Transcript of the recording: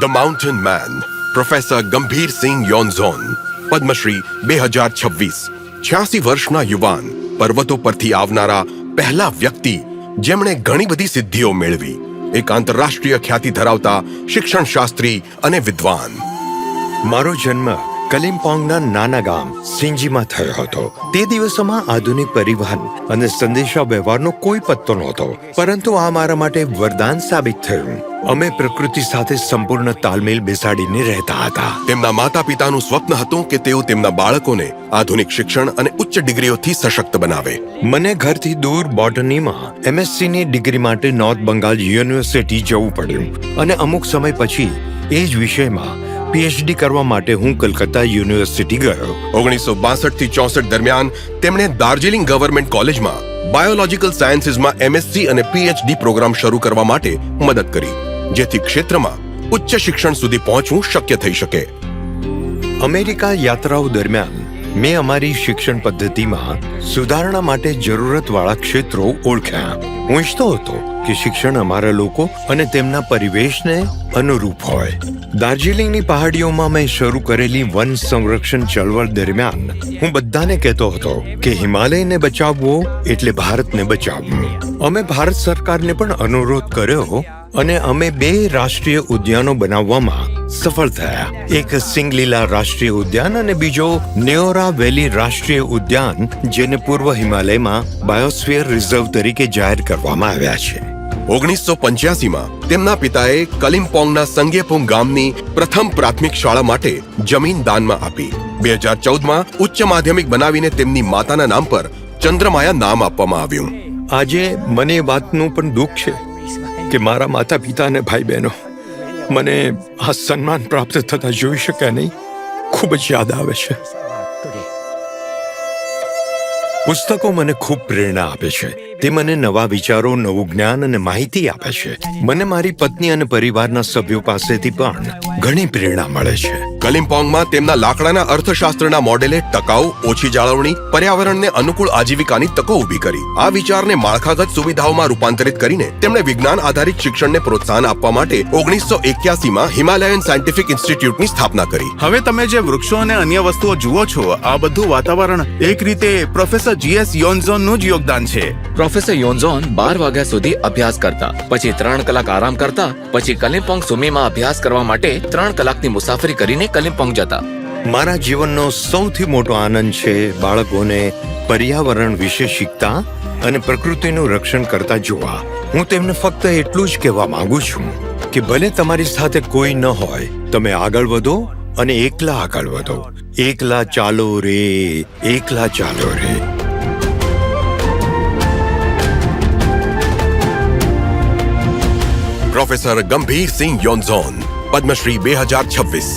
The mountain main professor ગંભીરસિંહ યોન્ઝોન, Padmashri 2026, 86 વર્ષના યુવાન, પર્વતો પરથી આવનારા પહેલા વ્યક્તિ જેમણે ઘણી બધી સિદ્ધિઓ મેળવી, એક આંતરરાષ્ટ્રીય ખ્યાતિ ધરાવતા શિક્ષણ શાસ્ત્રી અને વિદ્વાન. મારો જન્મ કલિમ્પોંગના નાના ગામ સિંજીમાં થયો હતો. તે દિવસોમાં આધુનિક પરિવહન અને સંદેશા વ્યવહારનો કોઈ પત્તો નહોતો, પરંતુ આ મારા માટે વરદાન સાબિત થયું. અમે પ્રકૃતિ સાથે સંપૂર્ણ તાલમેલ બેસાડીને રહેતા હતા. તેમના માતા પિતાનું સ્વપ્ન હતું કે તેઓ તેમના બાળકોને આધુનિક શિક્ષણ અને ઉચ્ચ ડિગ્રીઓથી સશક્ત બનાવે. મને ઘરથી દૂર બોટનીમાં MSc ની ડિગ્રી માટે નોર્થ બંગાળ યુનિવર્સિટી જવું પડ્યું અને અમુક સમય પછી એ જ વિષયમાં PhD કરવા માટે હું કલકત્તા યુનિવર્સિટી ગયો. 1962 થી 64 દરમિયાન તેમણે દાર્જિલિંગ ગવર્મેન્ટ કોલેજમાં બાયોલોજીકલ સાયન્સીસમાં MSc અને PhD પ્રોગ્રામ શરૂ કરવા માટે મદદ કરી, જેથી ક્ષેત્રમાં ઉચ્ચ શિક્ષણ સુધી પહોંચવું શક્ય થઈ શકે. અમેરિકા યાત્રાઓ દરમિયાન મેં અમારી શિક્ષણ પદ્ધતિમાં સુધારણા માટે જરૂરતવાળા ક્ષેત્રો ઓળખ્યા. હું ઈચ્છતો હતો કે શિક્ષણ અમારા લોકો અને તેમના પરિવેશને અનુરૂપ હોય. દાર્જિલિંગની પહાડીઓમાં મેં શરૂ કરેલી વન સંરક્ષણ ચળવળ દરમિયાન હું બધાને કહેતો હતો કે હિમાલયને બચાવવો એટલે ભારતને બચાવવું. અમે ભારત સરકારને પણ અનુરોધ કર્યો અને અમે 2 રાષ્ટ્રીય ઉદ્યાનો બનાવવામાં સફળ થયા. એક સિંગલીલા રાષ્ટ્રીય ઉદ્યાન અને બીજો નેઓરા વેલી રાષ્ટ્રીય ઉદ્યાન, જેને પૂર્વ હિમાલયમાં બાયોસ્ફિયર રિઝર્વ તરીકે જાહેર કરવામાં આવ્યા છે. 1985માં તેમના પિતાએ કલિમ્પોંગના સંગેપુંગ ગામની પ્રથમ પ્રાથમિક શાળા માટે જમીન દાનમાં આપી. 2014માં ઉચ્ચ માધ્યમિક બનાવીને તેમની માતાના નામ પર ચંદ્રમાયા નામ આપવામાં આવ્યું. આજે મને એ વાતનું પણ દુઃખ છે કે મારા માતા પિતા અને ભાઈ બહેનો મને આ સન્માન પ્રાપ્ત થતા જોઈ શક્યા નહીં. ખૂબ જ યાદ આવે છે. પુસ્તકો મને ખૂબ પ્રેરણા આપે છે. તે મને નવા વિચારો, નવું જ્ઞાન અને માહિતી આપે છે. મને મારી પત્ની અને પરિવારના સભ્યો પાસેથી પણ ઘણી પ્રેરણા મળે છે. કલિમ્પોંગમાં તેમના લાકડાના અર્થશાસ્ત્રના મોડેલે ટકાઉ, ઓછી જાળવણી, પર્યાવરણને અનુકૂળ આજીવિકાની તકો ઊભી કરી. આ વિચારને માળખાગત સુવિધાઓમાં રૂપાંતરિત કરીને તેમણે વિજ્ઞાન આધારિત શિક્ષણને પ્રોત્સાહન આપવા માટે 1981માં હિમાલયન સાયન્ટિફિક ઇન્સ્ટિટ્યૂટની સ્થાપના કરી. હવે તમે જે વૃક્ષો અને અન્ય વસ્તુઓ જુઓ છો, આ બધું વાતાવરણ એક રીતે પ્રોફેસર GS યોન્ઝોનનું જ યોગદાન છે. પ્રોફેસર યોન્ઝોન 12 વાગ્યા સુધી અભ્યાસ કરતા, પછી 3 કલાક આરામ કરતા, પછી કલિમ્પોંગ સુમીમાં અભ્યાસ કરવા માટે 3 કલાકની મુસાફરી કરીને કલિમ્પોંગ જતા. મારા જીવનનો સૌથી મોટો આનંદ છે બાળકોને પર્યાવરણ વિશે શીખતા અને પ્રકૃતિનું રક્ષણ કરતા જોવા. હું તેમને ફક્ત એટલું જ કહેવા માંગુ છું કે ભલે તમારી સાથે કોઈ ન હોય, તમે આગળ વધો અને એકલા આગળ વધો. એકલા ચાલો રે, એકલા ચાલો રે. પ્રોફેસર ગંભીરસિંહ યોન્ઝોન, પદ્મશ્રી 2026.